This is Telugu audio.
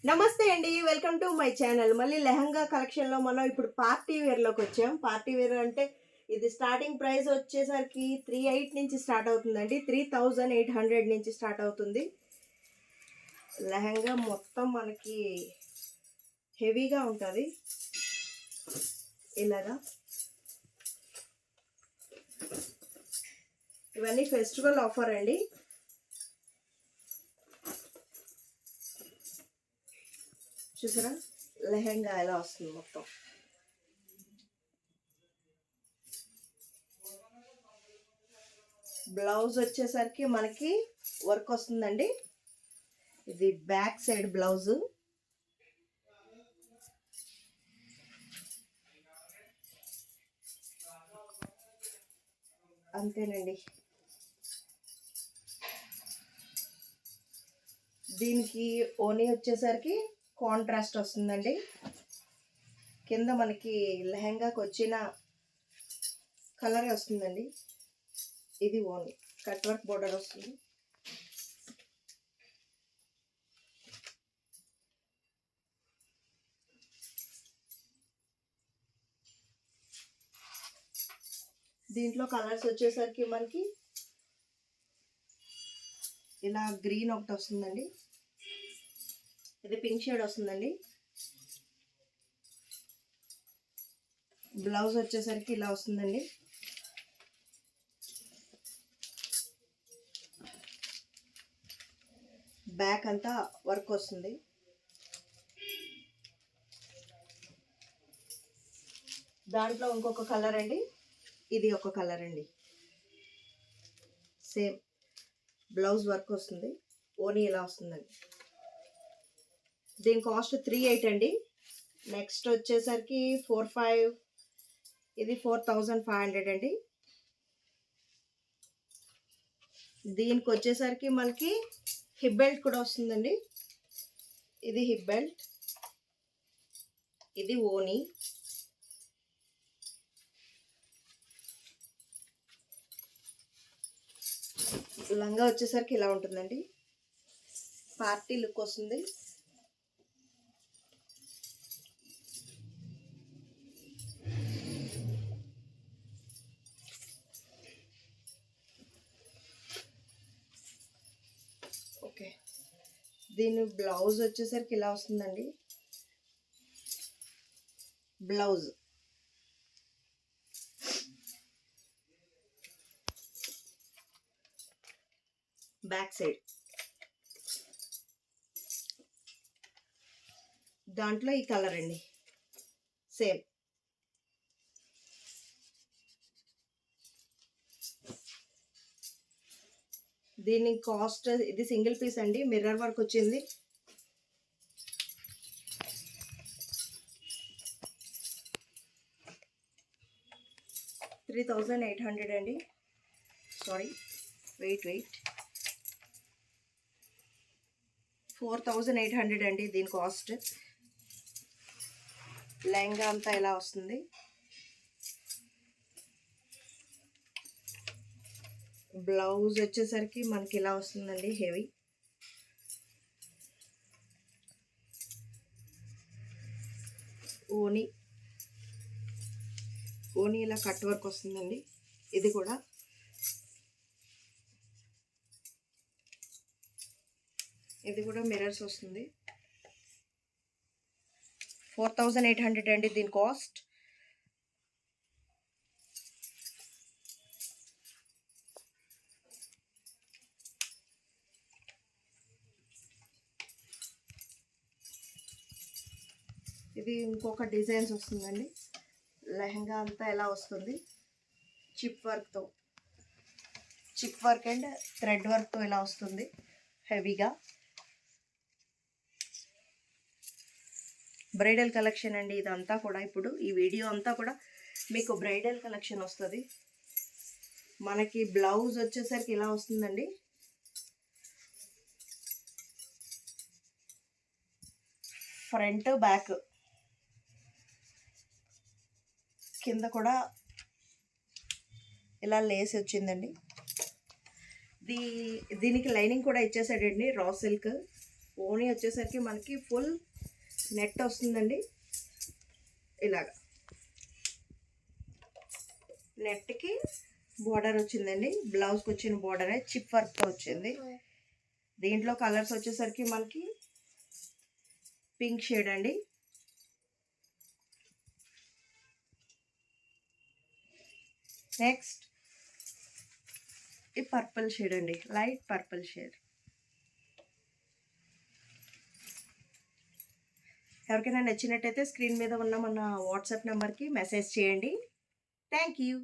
నమస్తే అండి, వెల్కమ్ టు మై ఛానల్. మళ్ళీ లెహంగా కలెక్షన్లో మనం ఇప్పుడు పార్టీ వేర్లోకి వచ్చాం. పార్టీ వేర్ అంటే ఇది స్టార్టింగ్ ప్రైస్ వచ్చేసరికి 38 నుంచి స్టార్ట్ అవుతుందండి. 3800 నుంచి స్టార్ట్ అవుతుంది. లెహంగా మొత్తం మనకి హెవీగా ఉంటుంది. ఇలాగా ఇవన్నీ ఫెస్టివల్ ఆఫర్ అండి. చూసారా లెహంగా ఎలా వస్తుంది మొత్తం. బ్లౌజ్ వచ్చేసరికి మనకి వర్క్ వస్తుందండి. ఇది బ్యాక్ సైడ్ బ్లౌజు. అంతేనండి. దీనికి ఓనీ వచ్చేసరికి కాంట్రాస్ట్ వస్తుందండి. కింద మనకి లెహంగాకి వచ్చిన కలరే వస్తుందండి. ఇది ఓనీ కట్ వర్క్ బోర్డర్ వస్తుంది. దీంట్లో కలర్స్ వచ్చేసరికి మనకి ఇలా గ్రీన్ ఒకటి వస్తుందండి. ఇది పింక్ షేడ్ వస్తుందండి. బ్లౌజ్ వచ్చేసరికి ఇలా వస్తుందండి. బ్యాక్ అంతా వర్క్ వస్తుంది. దాంట్లో ఇంకొక కలర్ అండి. ఇది ఒక కలర్ అండి. సేమ్ బ్లౌజ్ వర్క్ వస్తుంది. ఓనీ ఇలా వస్తుందండి. దీని కాస్ట్ 38 అండి. నెక్స్ట్ వచ్చేసరికి 45. ఇది 4500 అండి. దీనికి వచ్చేసరికి మనకి హిప్ బెల్ట్ కూడా వస్తుందండి. ఇది హిప్ బెల్ట్. ఇది ఓనీ. లంగా వచ్చేసరికి ఇలా ఉంటుందండి. పార్టీ లుక్ వస్తుంది. ఓకే, దీని బ్లౌజ్ వచ్చేసరికి ఇలా వస్తుందండి. Blouse back side. దాంట్లో ఈ కలర్ అండి. సేమ్ దీని కాస్ట్, ఇది సింగిల్ పీస్ అండి. మిర్రర్ వర్క్ వచ్చింది. $3800 అండి. సారీ, వెయిట్ 4800 అండి దీని కాస్ట్. లెహంగా అంతా ఎలా వస్తుంది. బ్లౌజ్ వచ్చేసరికి మనకి ఇలా వస్తుందండి, హెవీ. ఓనీ ఇలా కట్ వర్క్ వస్తుందండి. ఇది కూడా మిర్రర్స్ వస్తుంది. 4800 అండి దీని కాస్ట్. ఇది ఇంకొక డిజైన్స్ వస్తుందండి. లెహంగా అంతా ఎలా వస్తుంది, చిప్ వర్క్ అండ్ థ్రెడ్ వర్క్తో ఇలా వస్తుంది హెవీగా. బ్రైడల్ కలెక్షన్ అండి ఇదంతా కూడా. ఇప్పుడు ఈ వీడియో అంతా కూడా మీకు బ్రైడల్ కలెక్షన్ వస్తుంది. మనకి బ్లౌజ్ వచ్చేసరికి ఇలా వస్తుందండి. ఫ్రంట్ బ్యాక్, కింద కూడా ఇలా లేస్ వచ్చిందండి. దీనికి లైనింగ్ కూడా ఇచ్చేసాడండి. రా సిల్క్ ఓనీ వచ్చేసరికి మనకి ఫుల్ నెట్ వస్తుందండి. ఇలాగా నెట్కి బోర్డర్ వచ్చిందండి. బ్లౌజ్కి వచ్చిన బోర్డరే చిప్ వర్క్తో వచ్చింది. దీంట్లో కలర్స్ వచ్చేసరికి మనకి పింక్ షేడ్ అండి, నెక్స్ట్ ఈ పర్పుల్ షేడ్ అండి, లైట్ పర్పుల్ షేడ్. ఎవరికైనా నచ్చినట్టయితే స్క్రీన్ మీద ఉన్న మన వాట్సాప్ నెంబర్కి మెసేజ్ చేయండి. Thank you.